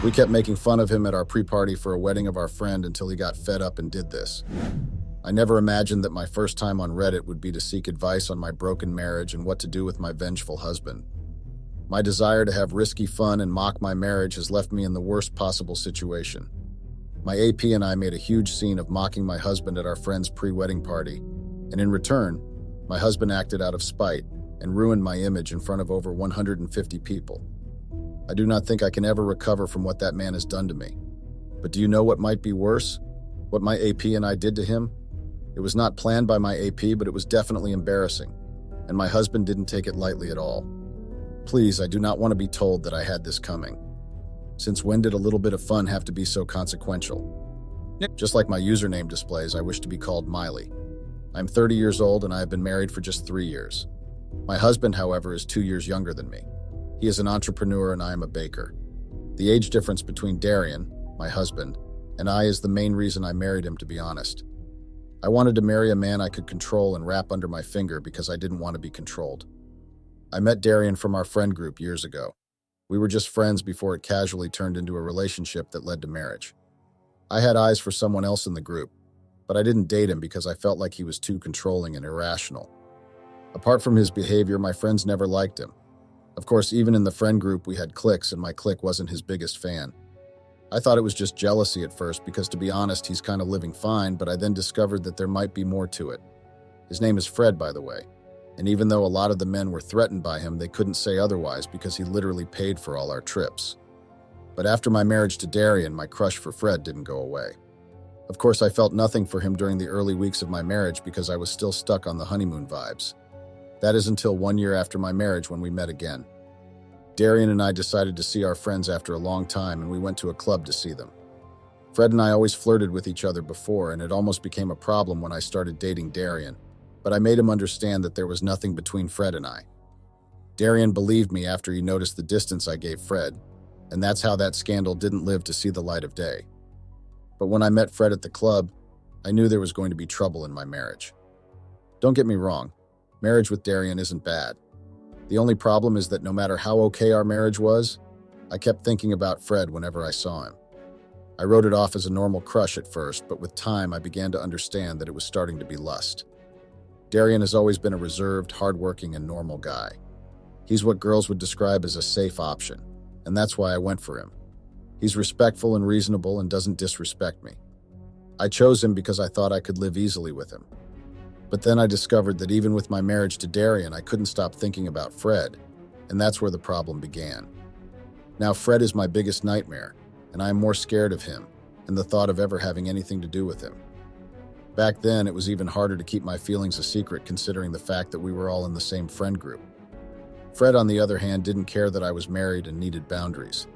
We kept making fun of him at our pre-party for a wedding of our friend until he got fed up and did this. I never imagined that my first time on Reddit would be to seek advice on my broken marriage and what to do with my vengeful husband. My desire to have risky fun and mock my marriage has left me in the worst possible situation. My AP and I made a huge scene of mocking my husband at our friend's pre-wedding party, and in return, my husband acted out of spite and ruined my image in front of over 150 people. I do not think I can ever recover from what that man has done to me. But do you know what might be worse? What my AP and I did to him? It was not planned by my AP, but it was definitely embarrassing, and my husband didn't take it lightly at all. Please, I do not want to be told that I had this coming. Since when did a little bit of fun have to be so consequential? Just like my username displays, I wish to be called Miley. I'm 30 years old and I have been married for just 3 years. My husband, however, is 2 years younger than me. He is an entrepreneur and I am a baker. The age difference between Darian, my husband, and I is the main reason I married him, to be honest. I wanted to marry a man I could control and wrap under my finger because I didn't want to be controlled. I met Darian from our friend group years ago. We were just friends before it casually turned into a relationship that led to marriage. I had eyes for someone else in the group, but I didn't date him because I felt like he was too controlling and irrational. Apart from his behavior, my friends never liked him. Of course, even in the friend group, we had cliques, and my clique wasn't his biggest fan. I thought it was just jealousy at first because, to be honest, he's kind of living fine, but I then discovered that there might be more to it. His name is Fred, by the way. And even though a lot of the men were threatened by him, they couldn't say otherwise because he literally paid for all our trips. But after my marriage to Darian, my crush for Fred didn't go away. Of course, I felt nothing for him during the early weeks of my marriage because I was still stuck on the honeymoon vibes. That is until 1 year after my marriage when we met again. Darian and I decided to see our friends after a long time, and we went to a club to see them. Fred and I always flirted with each other before, and it almost became a problem when I started dating Darian. But I made him understand that there was nothing between Fred and I. Darian believed me after he noticed the distance I gave Fred, and that's how that scandal didn't live to see the light of day. But when I met Fred at the club, I knew there was going to be trouble in my marriage. Don't get me wrong, marriage with Darian isn't bad. The only problem is that no matter how okay our marriage was, I kept thinking about Fred whenever I saw him. I wrote it off as a normal crush at first, but with time I began to understand that it was starting to be lust. Darian has always been a reserved, hardworking, and normal guy. He's what girls would describe as a safe option, and that's why I went for him. He's respectful and reasonable and doesn't disrespect me. I chose him because I thought I could live easily with him. But then I discovered that even with my marriage to Darian, I couldn't stop thinking about Fred, and that's where the problem began. Now Fred is my biggest nightmare, and I am more scared of him and the thought of ever having anything to do with him. Back then, it was even harder to keep my feelings a secret considering the fact that we were all in the same friend group. Fred, on the other hand, didn't care that I was married and needed boundaries.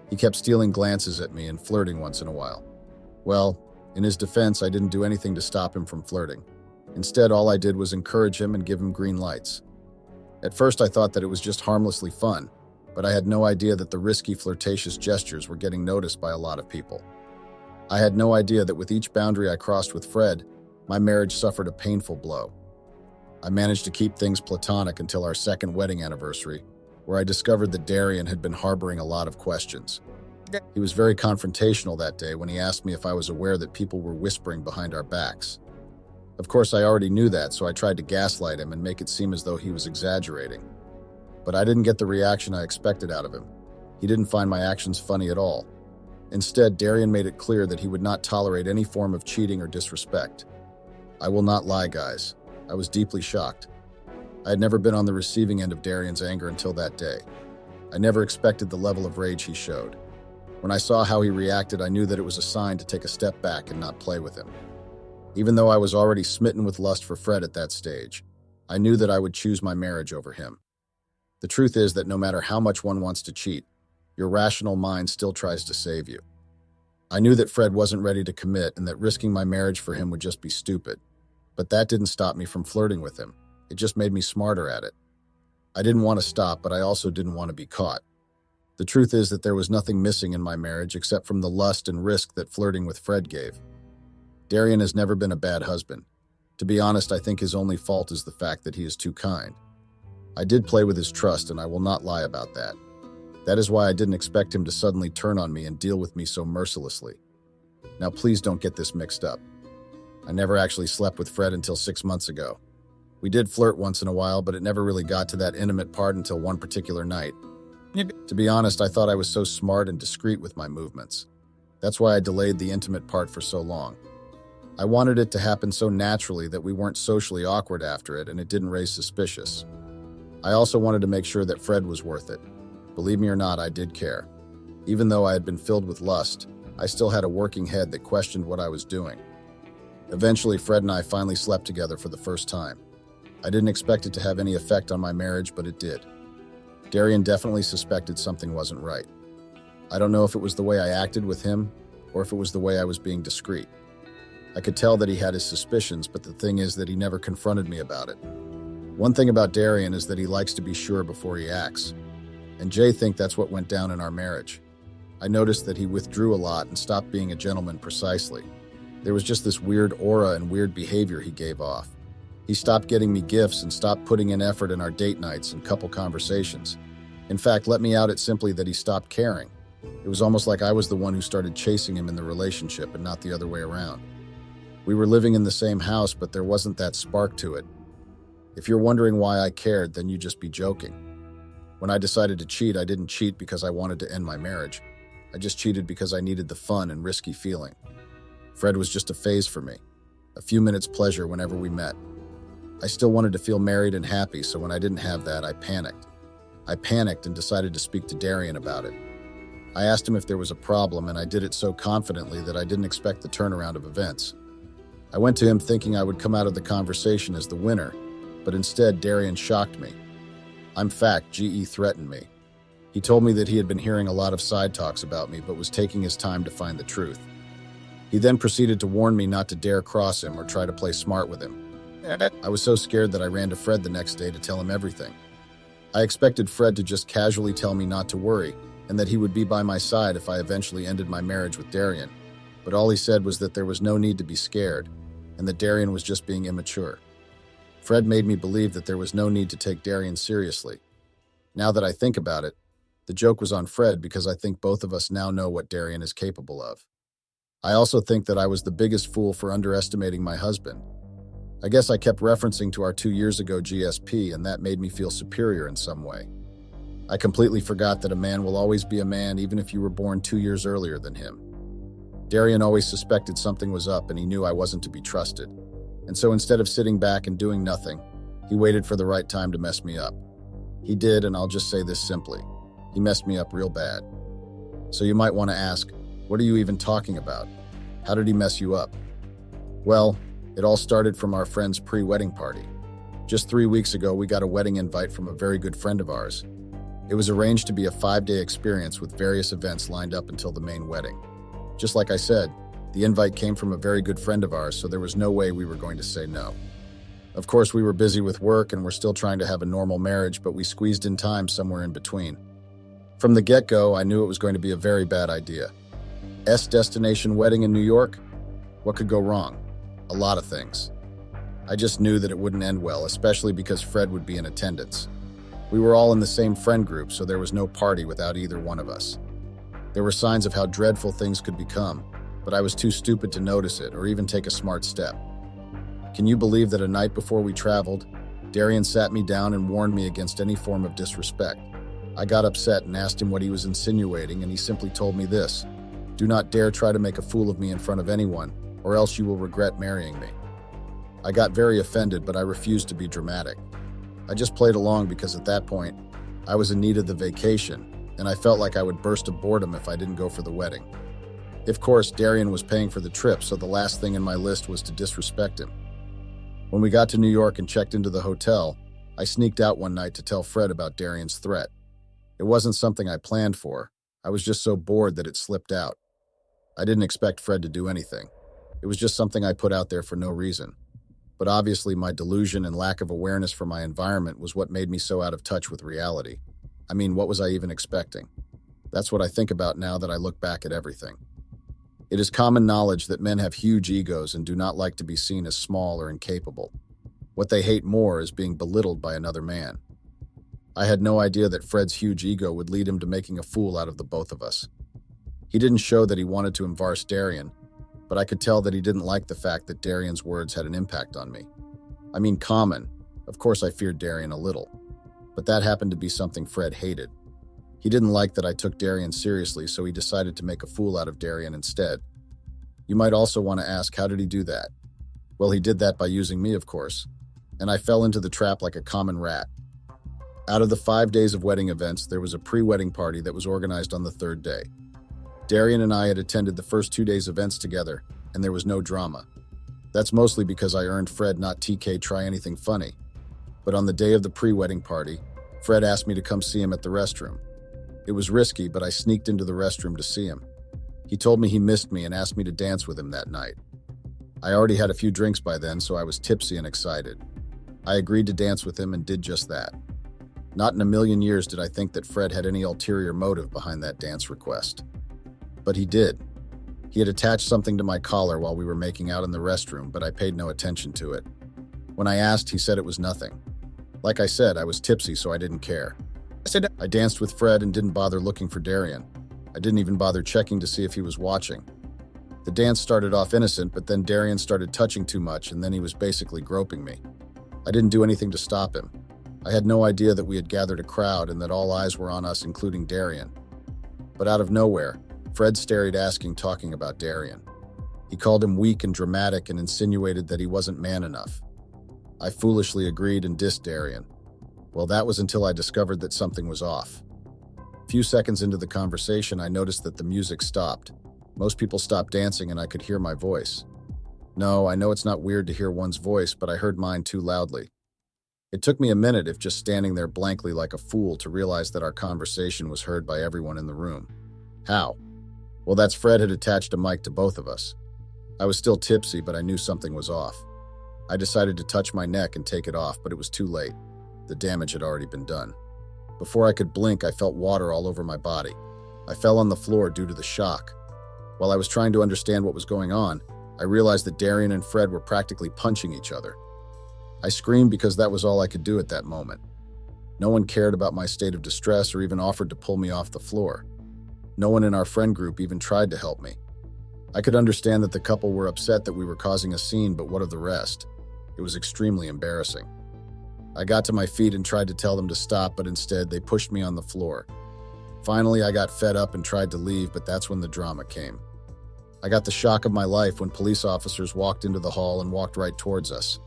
He kept stealing glances at me and flirting once in a while. Well, in his defense, I didn't do anything to stop him from flirting. Instead, all I did was encourage him and give him green lights. At first, I thought that it was just harmlessly fun, but I had no idea that the risky, flirtatious gestures were getting noticed by a lot of people. I had no idea that with each boundary I crossed with Fred, my marriage suffered a painful blow. I managed to keep things platonic until our second wedding anniversary, where I discovered that Darian had been harboring a lot of questions. He was very confrontational that day when he asked me if I was aware that people were whispering behind our backs. Of course, I already knew that, so I tried to gaslight him and make it seem as though he was exaggerating. But I didn't get the reaction I expected out of him. He didn't find my actions funny at all. Instead, Darian made it clear that he would not tolerate any form of cheating or disrespect. I will not lie, guys. I was deeply shocked. I had never been on the receiving end of Darian's anger until that day. I never expected the level of rage he showed. When I saw how he reacted, I knew that it was a sign to take a step back and not play with him. Even though I was already smitten with lust for Fred at that stage, I knew that I would choose my marriage over him. The truth is that no matter how much one wants to cheat, your rational mind still tries to save you. I knew that Fred wasn't ready to commit and that risking my marriage for him would just be stupid. But that didn't stop me from flirting with him. It just made me smarter at it. I didn't want to stop, but I also didn't want to be caught. The truth is that there was nothing missing in my marriage except from the lust and risk that flirting with Fred gave. Darian has never been a bad husband. To be honest, I think his only fault is the fact that he is too kind. I did play with his trust, and I will not lie about that. That is why I didn't expect him to suddenly turn on me and deal with me so mercilessly. Now please don't get this mixed up. I never actually slept with Fred until 6 months ago. We did flirt once in a while, but it never really got to that intimate part until one particular night. To be honest, I thought I was so smart and discreet with my movements. That's why I delayed the intimate part for so long. I wanted it to happen so naturally that we weren't socially awkward after it and it didn't raise suspicious. I also wanted to make sure that Fred was worth it. Believe me or not, I did care. Even though I had been filled with lust, I still had a working head that questioned what I was doing. Eventually, Fred and I finally slept together for the first time. I didn't expect it to have any effect on my marriage, but it did. Darian definitely suspected something wasn't right. I don't know if it was the way I acted with him or if it was the way I was being discreet. I could tell that he had his suspicions, but the thing is that he never confronted me about it. One thing about Darian is that he likes to be sure before he acts. And Jay think that's what went down in our marriage. I noticed that he withdrew a lot and stopped being a gentleman precisely. There was just this weird aura and weird behavior he gave off. He stopped getting me gifts and stopped putting in effort in our date nights and couple conversations. In fact, let me out it simply that he stopped caring. It was almost like I was the one who started chasing him in the relationship and not the other way around. We were living in the same house, but there wasn't that spark to it. If you're wondering why I cared, then you just be joking. When I decided to cheat, I didn't cheat because I wanted to end my marriage. I just cheated because I needed the fun and risky feeling. Fred was just a phase for me, a few minutes pleasure whenever we met. I still wanted to feel married and happy, so when I didn't have that, I panicked. I panicked and decided to speak to Darian about it. I asked him if there was a problem, and I did it so confidently that I didn't expect the turnaround of events. I went to him thinking I would come out of the conversation as the winner, but instead Darian shocked me. I'm fact, GE threatened me. He told me that he had been hearing a lot of side talks about me, but was taking his time to find the truth. He then proceeded to warn me not to dare cross him or try to play smart with him. I was so scared that I ran to Fred the next day to tell him everything. I expected Fred to just casually tell me not to worry, and that he would be by my side if I eventually ended my marriage with Darian. But all he said was that there was no need to be scared, and that Darian was just being immature. Fred made me believe that there was no need to take Darian seriously. Now that I think about it, the joke was on Fred because I think both of us now know what Darian is capable of. I also think that I was the biggest fool for underestimating my husband. I guess I kept referencing to our 2 years ago GSP, and that made me feel superior in some way. I completely forgot that a man will always be a man even if you were born 2 years earlier than him. Darian always suspected something was up and he knew I wasn't to be trusted. And so instead of sitting back and doing nothing, he waited for the right time to mess me up. He did, and I'll just say this simply. He messed me up real bad. So you might want to ask, what are you even talking about? How did he mess you up? Well, it all started from our friend's pre-wedding party. Just 3 weeks ago, we got a wedding invite from a very good friend of ours. It was arranged to be a 5-day experience with various events lined up until the main wedding. Just like I said, the invite came from a very good friend of ours, so there was no way we were going to say no. Of course, we were busy with work and we're still trying to have a normal marriage, but we squeezed in time somewhere in between. From the get-go, I knew it was going to be a very bad idea. Destination wedding in New York? What could go wrong? A lot of things. I just knew that it wouldn't end well, especially because Fred would be in attendance. We were all in the same friend group, so there was no party without either one of us. There were signs of how dreadful things could become, but I was too stupid to notice it or even take a smart step. Can you believe that a night before we traveled, Darian sat me down and warned me against any form of disrespect? I got upset and asked him what he was insinuating, and he simply told me this: "Do not dare try to make a fool of me in front of anyone, or else you will regret marrying me." I got very offended, but I refused to be dramatic. I just played along because at that point, I was in need of the vacation, and I felt like I would burst of boredom if I didn't go for the wedding. Of course, Darian was paying for the trip, so the last thing in my list was to disrespect him. When we got to New York and checked into the hotel, I sneaked out one night to tell Fred about Darian's threat. It wasn't something I planned for. I was just so bored that it slipped out. I didn't expect Fred to do anything. It was just something I put out there for no reason. But obviously my delusion and lack of awareness for my environment was what made me so out of touch with reality. I mean, what was I even expecting? That's what I think about now that I look back at everything. It is common knowledge that men have huge egos and do not like to be seen as small or incapable. What they hate more is being belittled by another man. I had no idea that Fred's huge ego would lead him to making a fool out of the both of us. He didn't show that he wanted to embarrass Darian, but I could tell that he didn't like the fact that Darian's words had an impact on me. I mean, common. Of course I feared Darian a little, but that happened to be something Fred hated. He didn't like that I took Darian seriously, so he decided to make a fool out of Darian instead. You might also want to ask, how did he do that? Well, he did that by using me, of course, and I fell into the trap like a common rat. Out of the 5 days of wedding events, there was a pre-wedding party that was organized on the third day. Darian and I had attended the first 2 days' events together, and there was no drama. That's mostly because I earned Fred not TK try anything funny. But on the day of the pre-wedding party, Fred asked me to come see him at the restroom. It was risky, but I sneaked into the restroom to see him. He told me he missed me and asked me to dance with him that night. I already had a few drinks by then, so I was tipsy and excited. I agreed to dance with him and did just that. Not in a million years did I think that Fred had any ulterior motive behind that dance request. But he did. He had attached something to my collar while we were making out in the restroom, but I paid no attention to it. When I asked, he said it was nothing. Like I said, I was tipsy, so I didn't care. I danced with Fred and didn't bother looking for Darian. I didn't even bother checking to see if he was watching. The dance started off innocent, but then Darian started touching too much, and then he was basically groping me. I didn't do anything to stop him. I had no idea that we had gathered a crowd and that all eyes were on us, including Darian. But out of nowhere, Fred started talking about Darian. He called him weak and dramatic and insinuated that he wasn't man enough. I foolishly agreed and dissed Darian. Well, that was until I discovered that something was off. A few seconds into the conversation, I noticed that the music stopped. Most people stopped dancing and I could hear my voice. No, I know it's not weird to hear one's voice, but I heard mine too loudly. It took me a minute, if just standing there blankly like a fool, to realize that our conversation was heard by everyone in the room. How? Well, that's Fred had attached a mic to both of us. I was still tipsy, but I knew something was off. I decided to touch my neck and take it off, but it was too late. The damage had already been done. Before I could blink, I felt water all over my body. I fell on the floor due to the shock. While I was trying to understand what was going on, I realized that Darian and Fred were practically punching each other. I screamed because that was all I could do at that moment. No one cared about my state of distress or even offered to pull me off the floor. No one in our friend group even tried to help me. I could understand that the couple were upset that we were causing a scene, but what of the rest? It was extremely embarrassing. I got to my feet and tried to tell them to stop, but instead they pushed me on the floor. Finally, I got fed up and tried to leave, but that's when the drama came. I got the shock of my life when police officers walked into the hall and walked right towards us.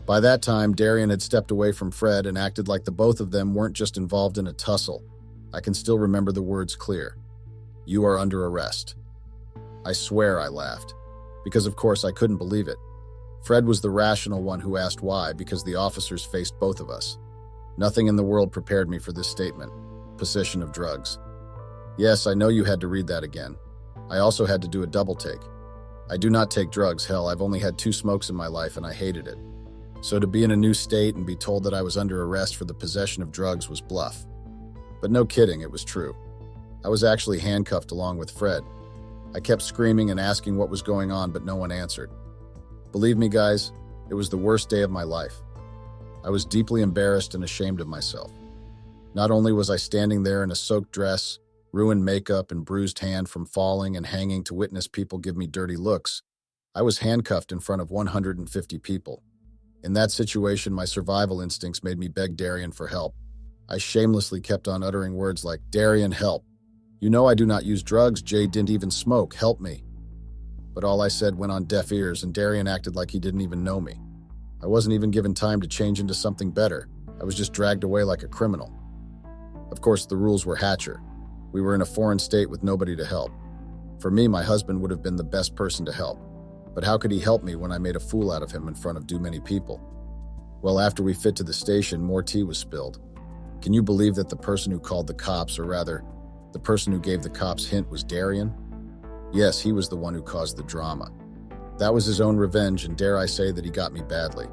By that time, Darian had stepped away from Fred and acted like the both of them weren't just involved in a tussle. I can still remember the words clear. "You are under arrest." I swear I laughed, because of course I couldn't believe it. Fred was the rational one who asked why, because the officers faced both of us. Nothing in the world prepared me for this statement. Possession of drugs. Yes, I know you had to read that again. I also had to do a double take. I do not take drugs, hell, I've only had 2 smokes in my life and I hated it. So to be in a new state and be told that I was under arrest for the possession of drugs was bluff. But no kidding, it was true. I was actually handcuffed along with Fred. I kept screaming and asking what was going on, but no one answered. Believe me, guys, it was the worst day of my life. I was deeply embarrassed and ashamed of myself. Not only was I standing there in a soaked dress, ruined makeup, and bruised hand from falling and hanging to witness people give me dirty looks, I was handcuffed in front of 150 people. In that situation, my survival instincts made me beg Darian for help. I shamelessly kept on uttering words like, "Darian, help. You know I do not use drugs, Jay didn't even smoke, help me." But all I said went on deaf ears and Darian acted like he didn't even know me. I wasn't even given time to change into something better. I was just dragged away like a criminal. Of course, the rules were Hatcher. We were in a foreign state with nobody to help. For me, my husband would have been the best person to help. But how could he help me when I made a fool out of him in front of too many people? Well, after we fit to the station, more tea was spilled. Can you believe that the person who called the cops, or rather, the person who gave the cops hint, was Darian? Yes, he was the one who caused the drama. That was his own revenge, and dare I say that he got me badly.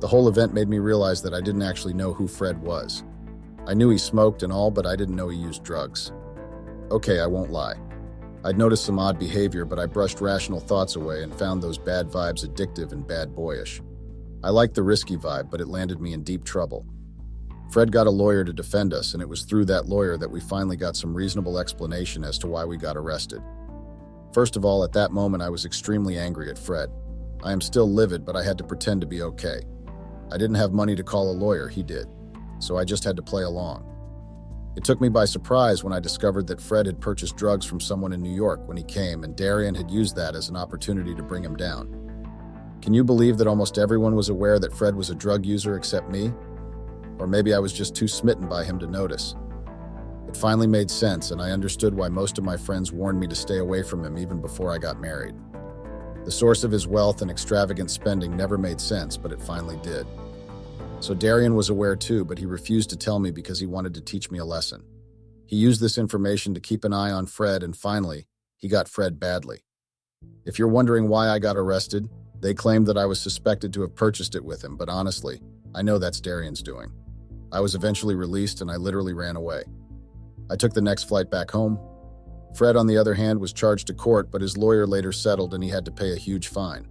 The whole event made me realize that I didn't actually know who Fred was. I knew he smoked and all, but I didn't know he used drugs. Okay, I won't lie. I'd noticed some odd behavior, but I brushed rational thoughts away and found those bad vibes addictive and bad boyish. I liked the risky vibe, but it landed me in deep trouble. Fred got a lawyer to defend us, and it was through that lawyer that we finally got some reasonable explanation as to why we got arrested. First of all, at that moment, I was extremely angry at Fred. I am still livid, but I had to pretend to be okay. I didn't have money to call a lawyer, he did, so I just had to play along. It took me by surprise when I discovered that Fred had purchased drugs from someone in New York when he came, and Darian had used that as an opportunity to bring him down. Can you believe that almost everyone was aware that Fred was a drug user except me? Or maybe I was just too smitten by him to notice. It finally made sense, and I understood why most of my friends warned me to stay away from him even before I got married. The source of his wealth and extravagant spending never made sense, but it finally did. So Darian was aware too, but he refused to tell me because he wanted to teach me a lesson. He used this information to keep an eye on Fred, and finally, he got Fred badly. If you're wondering why I got arrested, they claimed that I was suspected to have purchased it with him, but honestly, I know that's Darian's doing. I was eventually released, and I literally ran away. I took the next flight back home. Fred, on the other hand, was charged to court, but his lawyer later settled and he had to pay a huge fine.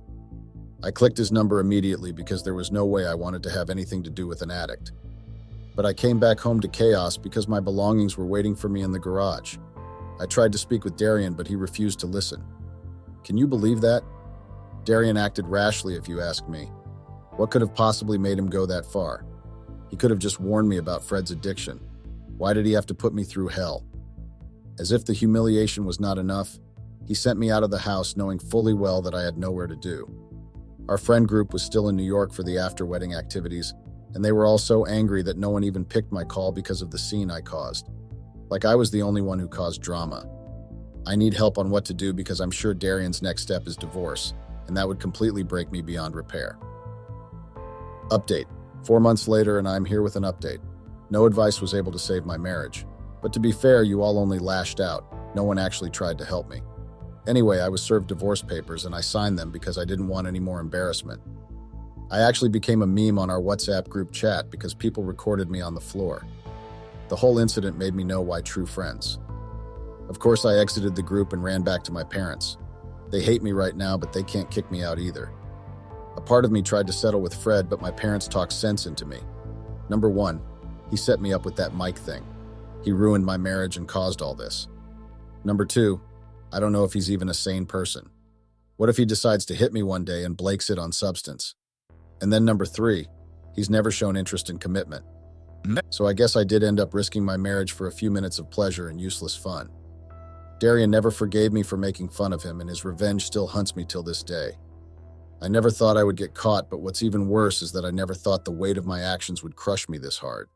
I clicked his number immediately because there was no way I wanted to have anything to do with an addict. But I came back home to chaos because my belongings were waiting for me in the garage. I tried to speak with Darian, but he refused to listen. Can you believe that? Darian acted rashly, if you ask me. What could have possibly made him go that far? He could have just warned me about Fred's addiction. Why did he have to put me through hell? As if the humiliation was not enough, he sent me out of the house knowing fully well that I had nowhere to do. Our friend group was still in New York for the after-wedding activities, and they were all so angry that no one even picked my call because of the scene I caused. Like I was the only one who caused drama. I need help on what to do because I'm sure Darian's next step is divorce, and that would completely break me beyond repair. Update. 4 months later, and I'm here with an update. No advice was able to save my marriage. But to be fair, you all only lashed out. No one actually tried to help me. Anyway, I was served divorce papers and I signed them because I didn't want any more embarrassment. I actually became a meme on our WhatsApp group chat because people recorded me on the floor. The whole incident made me know why true friends. Of course, I exited the group and ran back to my parents. They hate me right now, but they can't kick me out either. A part of me tried to settle with Fred, but my parents talked sense into me. Number one, he set me up with that Mike thing. He ruined my marriage and caused all this. Number two, I don't know if he's even a sane person. What if he decides to hit me one day and blakes it on substance? And then number three, he's never shown interest in commitment. So I guess I did end up risking my marriage for a few minutes of pleasure and useless fun. Darian never forgave me for making fun of him, and his revenge still haunts me till this day. I never thought I would get caught, but what's even worse is that I never thought the weight of my actions would crush me this hard.